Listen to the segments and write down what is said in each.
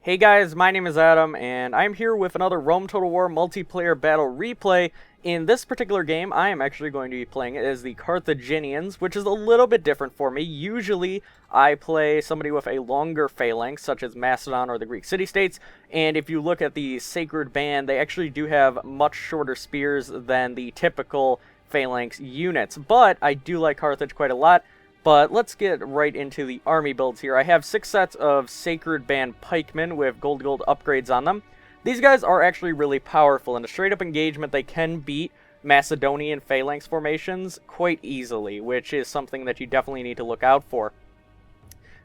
Hey guys, my name is Adam, and I'm here with another Rome Total War multiplayer battle replay. In this particular game, I am actually going to be playing it as the Carthaginians, which is a little bit different for me. Usually, I play somebody with a longer phalanx, such as Macedon or the Greek city-states, and if you look at the Sacred Band, they actually do have much shorter spears than the typical phalanx units. But I do like Carthage quite a lot. But let's get right into the army builds here. I have 6 sets of Sacred Band pikemen with gold upgrades on them. These guys are actually really powerful. In a straight-up engagement, they can beat Macedonian phalanx formations quite easily, which is something that you definitely need to look out for.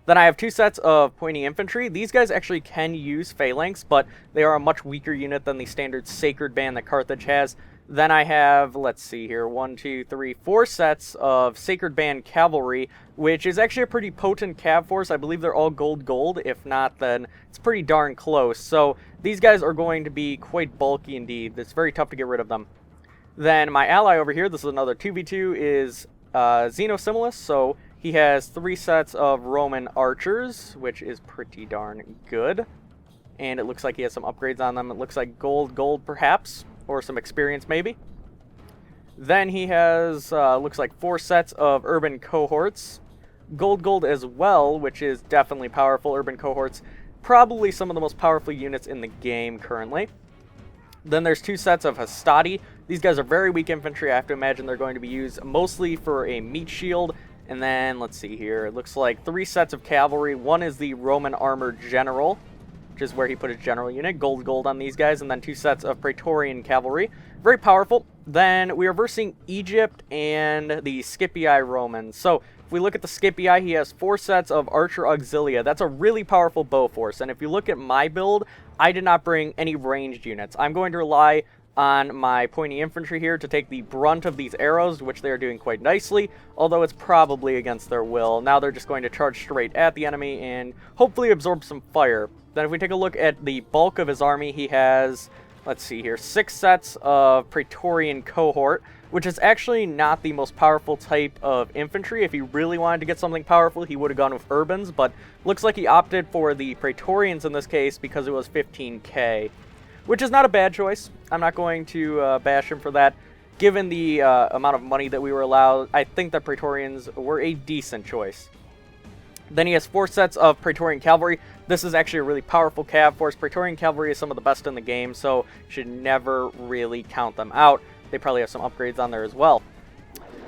Then I have 2 sets of pointy infantry. These guys actually can use phalanx, but they are a much weaker unit than the standard Sacred Band that Carthage has. Then I have, let's see here, 4 sets of Sacred Band cavalry, which is actually a pretty potent cav force. I believe they're all gold. If not, then it's pretty darn close. So these guys are going to be quite bulky indeed. It's very tough to get rid of them. Then my ally over here, this is another 2v2, is Xenosimilus. So he has 3 sets of Roman archers, which is pretty darn good. And it looks like he has some upgrades on them. It looks like gold perhaps, or some experience maybe. Then he has, looks like 4 sets of urban cohorts. Gold as well, which is definitely powerful. Urban cohorts, probably some of the most powerful units in the game currently. Then there's 2 sets of Hastati. These guys are very weak infantry. I have to imagine they're going to be used mostly for a meat shield. And then, let's see here, it looks like 3 sets of cavalry. One is the Roman armored general, which is where he put his general unit. Gold on these guys. And then 2 sets of Praetorian cavalry. Very powerful. Then we are versing Egypt and the Scipii Romans. So if we look at the Scipii, he has 4 sets of Archer Auxilia. That's a really powerful bow force. And if you look at my build, I did not bring any ranged units. I'm going to rely on my pointy infantry here to take the brunt of these arrows, which they are doing quite nicely, although it's probably against their will. Now they're just going to charge straight at the enemy and hopefully absorb some fire. Then if we take a look at the bulk of his army, he has, let's see here, 6 sets of Praetorian cohort, which is actually not the most powerful type of infantry. If he really wanted to get something powerful, he would have gone with Urbans, but looks like he opted for the Praetorians in this case because it was 15k, which is not a bad choice. I'm not going to bash him for that. Given the amount of money that we were allowed, I think the Praetorians were a decent choice. Then he has 4 sets of Praetorian cavalry. This is actually a really powerful cav force. Praetorian cavalry is some of the best in the game, so you should never really count them out. They probably have some upgrades on there as well.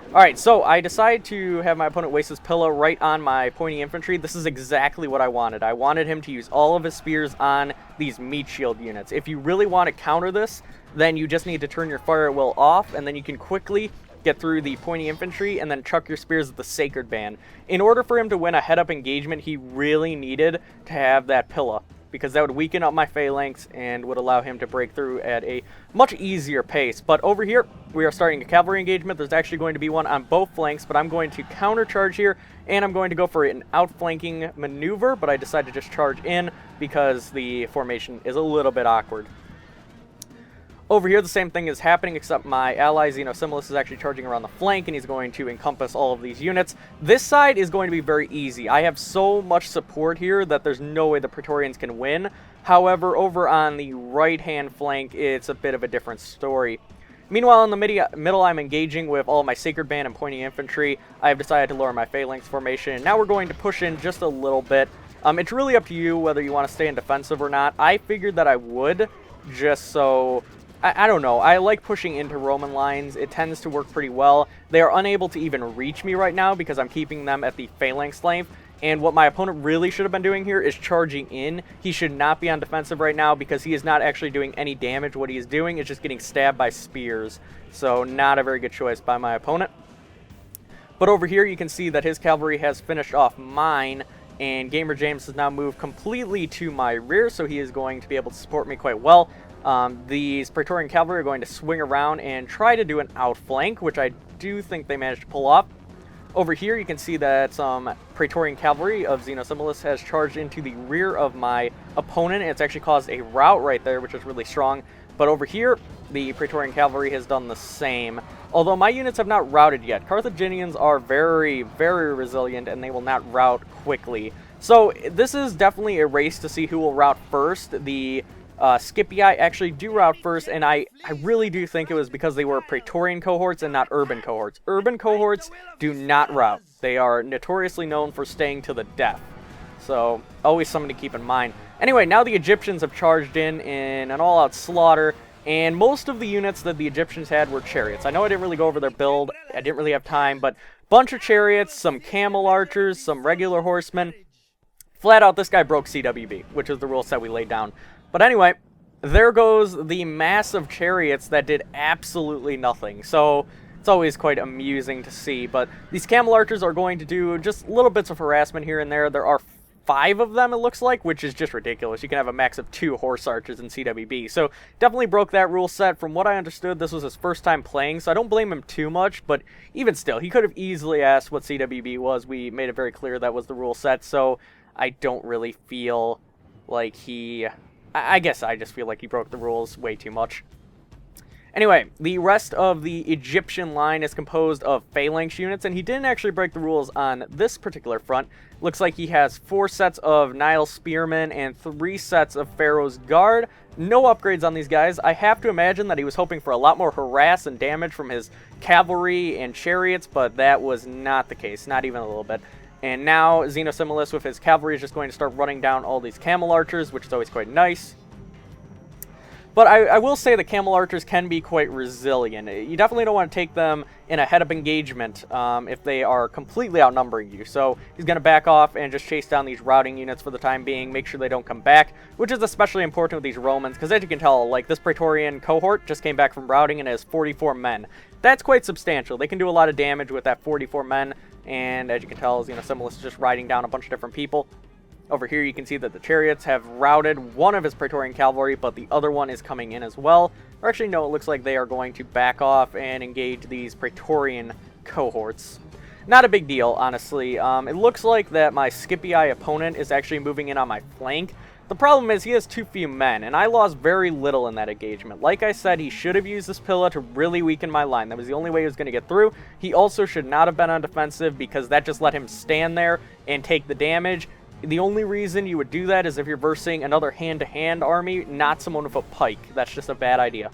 Alright, so I decided to have my opponent waste his pillow right on my pointy infantry. This is exactly what I wanted. I wanted him to use all of his spears on these meat shield units. If you really want to counter this, then you just need to turn your fire at will off, and then you can quickly get through the pointy infantry and then chuck your spears at the Sacred Band. In order for him to win a head-up engagement, he really needed to have that pillar, because that would weaken up my phalanx and would allow him to break through at a much easier pace. But over here, we are starting a cavalry engagement. There's actually going to be one on both flanks, but I'm going to countercharge here, and I'm going to go for an outflanking maneuver, but I decided to just charge in because the formation is a little bit awkward. Over here, the same thing is happening, except my ally, Xenosimilus, is actually charging around the flank, and he's going to encompass all of these units. This side is going to be very easy. I have so much support here that there's no way the Praetorians can win. However, over on the right-hand flank, it's a bit of a different story. Meanwhile, in the middle, I'm engaging with all of my Sacred Band and pointy infantry. I have decided to lower my phalanx formation, and now we're going to push in just a little bit. It's really up to you whether you want to stay in defensive or not. I figured that I would, just so I don't know. I like pushing into Roman lines. It tends to work pretty well. They are unable to even reach me right now because I'm keeping them at the phalanx length. And what my opponent really should have been doing here is charging in. He should not be on defensive right now because he is not actually doing any damage. What he is doing is just getting stabbed by spears. So not a very good choice by my opponent. But over here you can see that his cavalry has finished off mine. And Gamer James has now moved completely to my rear, so he is going to be able to support me quite well. These Praetorian cavalry are going to swing around and try to do an outflank, which I do think they managed to pull off. Over here, you can see that some Praetorian cavalry of Xenosimilus has charged into the rear of my opponent. It's actually caused a rout right there, which is really strong. But over here, the Praetorian cavalry has done the same. Although my units have not routed yet. Carthaginians are very, very resilient, and they will not rout quickly. So this is definitely a race to see who will route first. The Scipii actually do route first, and I really do think it was because they were Praetorian cohorts and not urban cohorts. Urban cohorts do not route. They are notoriously known for staying to the death. So always something to keep in mind. Anyway, now the Egyptians have charged in an all-out slaughter, and most of the units that the Egyptians had were chariots. I know I didn't really go over their build. I didn't really have time, but bunch of chariots, some camel archers, some regular horsemen. Flat out, this guy broke CWB, which is the rule set we laid down. But anyway, there goes the mass of chariots that did absolutely nothing. So it's always quite amusing to see. But these camel archers are going to do just little bits of harassment here and there. There are 5 of them, it looks like, which is just ridiculous. You can have a max of 2 horse archers in CWB. So definitely broke that rule set. From what I understood, this was his first time playing, so I don't blame him too much. But even still, he could have easily asked what CWB was. We made it very clear that was the rule set. So I don't really feel like he... I guess I just feel like he broke the rules way too much. Anyway, the rest of the Egyptian line is composed of phalanx units, and he didn't actually break the rules on this particular front. Looks like he has 4 sets of Nile Spearmen and 3 sets of Pharaoh's Guard. No upgrades on these guys. I have to imagine that he was hoping for a lot more harass and damage from his cavalry and chariots, but that was not the case, not even a little bit. And now Xenosimilus with his cavalry is just going to start running down all these camel archers, which is always quite nice. But I will say the camel archers can be quite resilient. You definitely don't want to take them in a head-up engagement if they are completely outnumbering you. So he's going to back off and just chase down these routing units for the time being, make sure they don't come back, which is especially important with these Romans, because as you can tell, like, this Praetorian cohort just came back from routing and has 44 men. That's quite substantial. They can do a lot of damage with that 44 men, and as you can tell, Xenosimilus is just riding down a bunch of different people. Over here you can see that the chariots have routed one of his Praetorian cavalry, but the other one is coming in as well. Or actually, no, it looks like they are going to back off and engage these Praetorian cohorts. Not a big deal, honestly. It looks like that my Scipii opponent is actually moving in on my flank. The problem is he has too few men, and I lost very little in that engagement. Like I said, he should have used this Pilla to really weaken my line. That was the only way he was going to get through. He also should not have been on defensive, because that just let him stand there and take the damage. The only reason you would do that is if you're versing another hand-to-hand army, not someone with a pike. That's just a bad idea.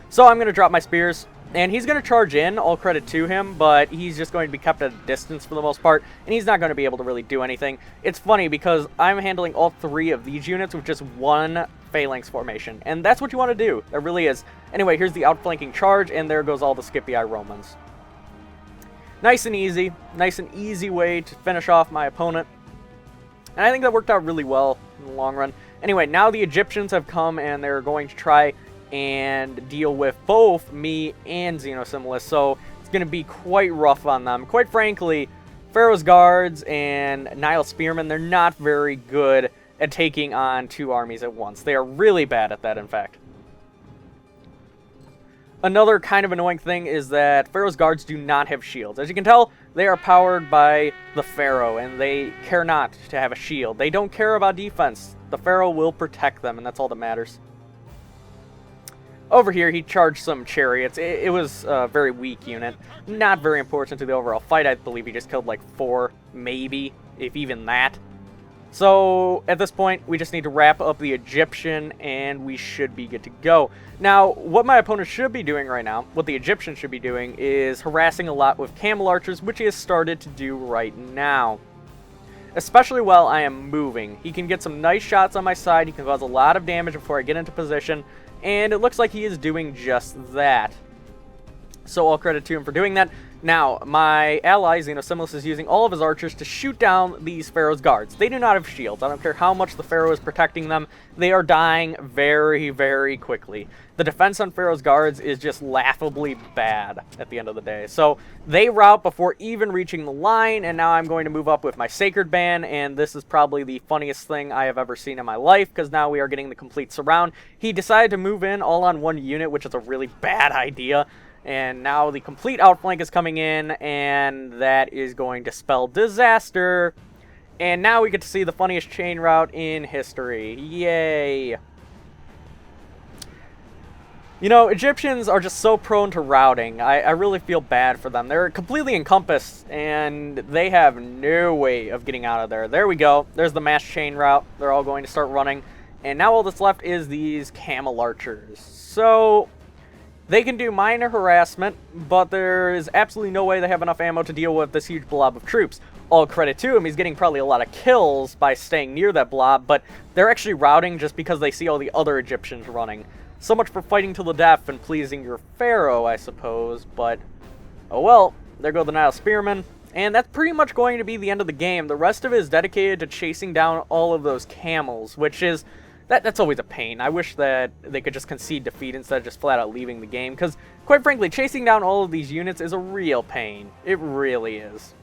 So I'm going to drop my spears, and he's going to charge in, all credit to him, but he's just going to be kept at a distance for the most part, and he's not going to be able to really do anything. It's funny because I'm handling all 3 of these units with just 1 phalanx formation, and that's what you want to do. That really is. Anyway, here's the outflanking charge, and there goes all the Scipii Romans. Nice and easy way to finish off my opponent. And I think that worked out really well in the long run. Anyway, now the Egyptians have come and they're going to try and deal with both me and Xenosimilus. So it's going to be quite rough on them. Quite frankly, Pharaoh's Guards and Nile Spearmen, they're not very good at taking on 2 armies at once. They are really bad at that, in fact. Another kind of annoying thing is that Pharaoh's Guards do not have shields. As you can tell, they are powered by the Pharaoh, and they care not to have a shield. They don't care about defense. The Pharaoh will protect them, and that's all that matters. Over here, he charged some chariots. It was a very weak unit. Not very important to the overall fight. I believe he just killed like 4, maybe, if even that. So, at this point, we just need to wrap up the Egyptian, and we should be good to go. Now, what my opponent should be doing right now, what the Egyptian should be doing, is harassing a lot with camel archers, which he has started to do right now. Especially while I am moving. He can get some nice shots on my side, he can cause a lot of damage before I get into position, and it looks like he is doing just that. So all credit to him for doing that. Now, my ally, Xenosimilus, is using all of his archers to shoot down these Pharaoh's Guards. They do not have shields. I don't care how much the Pharaoh is protecting them. They are dying very, very quickly. The defense on Pharaoh's Guards is just laughably bad at the end of the day. So they rout before even reaching the line, and now I'm going to move up with my Sacred Band, and this is probably the funniest thing I have ever seen in my life, because now we are getting the complete surround. He decided to move in all on one unit, which is a really bad idea. And now the complete outflank is coming in, and that is going to spell disaster. And now we get to see the funniest chain route in history. Yay! You know, Egyptians are just so prone to routing. I really feel bad for them. They're completely encompassed, and they have no way of getting out of there. There we go. There's the mass chain route. They're all going to start running. And now all that's left is these camel archers. So they can do minor harassment, but there is absolutely no way they have enough ammo to deal with this huge blob of troops. All credit to him, he's getting probably a lot of kills by staying near that blob, but they're actually routing just because they see all the other Egyptians running. So much for fighting to the death and pleasing your pharaoh, I suppose, but oh well, there go the Nile Spearmen. And that's pretty much going to be the end of the game. The rest of it is dedicated to chasing down all of those camels, which is, that's always a pain. I wish that they could just concede defeat instead of just flat out leaving the game, because quite frankly, chasing down all of these units is a real pain. It really is.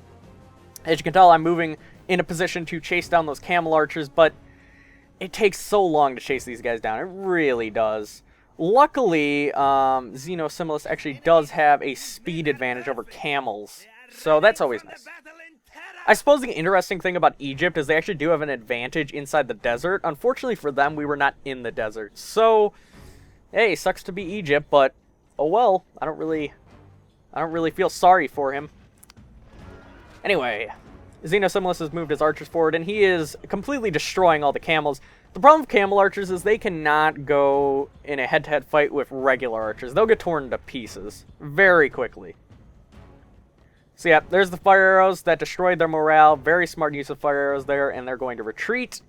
As you can tell, I'm moving in a position to chase down those camel archers, but it takes so long to chase these guys down. It really does. Luckily, Xenosimilus actually does have a speed advantage over camels, so that's always nice. I suppose the interesting thing about Egypt is they actually do have an advantage inside the desert. Unfortunately for them, we were not in the desert. So, hey, sucks to be Egypt, but oh well. I don't really feel sorry for him. Anyway, Xenosimilus has moved his archers forward, and he is completely destroying all the camels. The problem with camel archers is they cannot go in a head-to-head fight with regular archers. They'll get torn to pieces very quickly. So yeah, there's the fire arrows that destroyed their morale. Very smart use of fire arrows there, and they're going to retreat.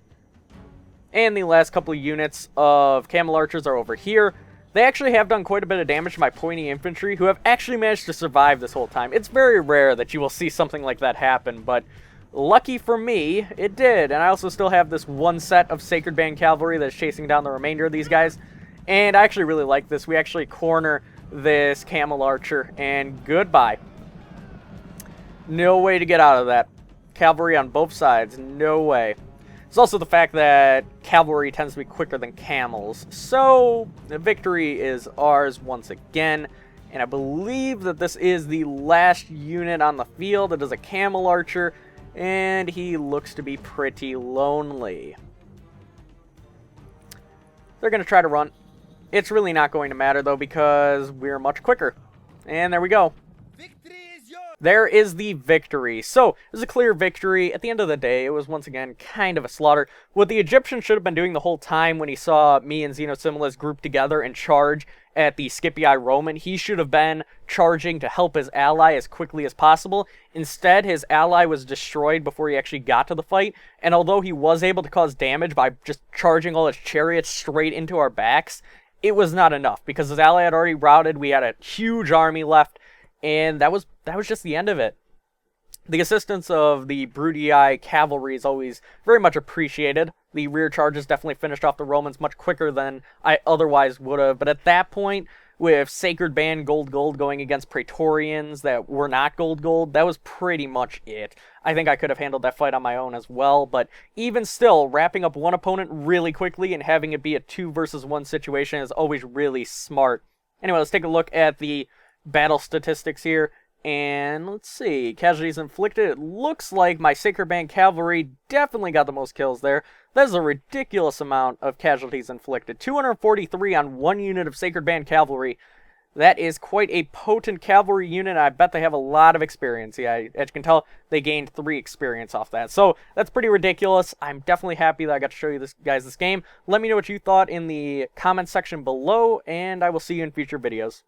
And the last couple of units of camel archers are over here. They actually have done quite a bit of damage to my pointy infantry, who have actually managed to survive this whole time. It's very rare that you will see something like that happen, but lucky for me, it did. And I also still have this one set of Sacred Band Cavalry that's chasing down the remainder of these guys. And I actually really like this. We actually corner this camel archer, and goodbye. No way to get out of that. Cavalry on both sides, no way. It's also the fact that cavalry tends to be quicker than camels. So, the victory is ours once again. And I believe that this is the last unit on the field. It is a camel archer, and he looks to be pretty lonely. They're going to try to run. It's really not going to matter, though, because we're much quicker. And there we go. There is the victory. So, it was a clear victory. At the end of the day, it was once again kind of a slaughter. What the Egyptian should have been doing the whole time when he saw me and Xenosimilus grouped together and charge at the Scipii Roman, he should have been charging to help his ally as quickly as possible. Instead, his ally was destroyed before he actually got to the fight, and although he was able to cause damage by just charging all his chariots straight into our backs, it was not enough, because his ally had already routed, we had a huge army left, and that was just the end of it. The assistance of the Bruttii cavalry is always very much appreciated. The rear charges definitely finished off the Romans much quicker than I otherwise would have. But at that point, with Sacred Band Gold going against Praetorians that were not Gold, that was pretty much it. I think I could have handled that fight on my own as well. But even still, wrapping up one opponent really quickly and having it be a 2 versus 1 situation is always really smart. Anyway, let's take a look at the battle statistics here. And let's see, casualties inflicted. It looks like my Sacred Band Cavalry definitely got the most kills there. That is a ridiculous amount of casualties inflicted. 243 on one unit of Sacred Band Cavalry. That is quite a potent cavalry unit. I bet they have a lot of experience. Yeah, as you can tell, they gained 3 experience off that. So that's pretty ridiculous. I'm definitely happy that I got to show you guys this game. Let me know what you thought in the comments section below, and I will see you in future videos.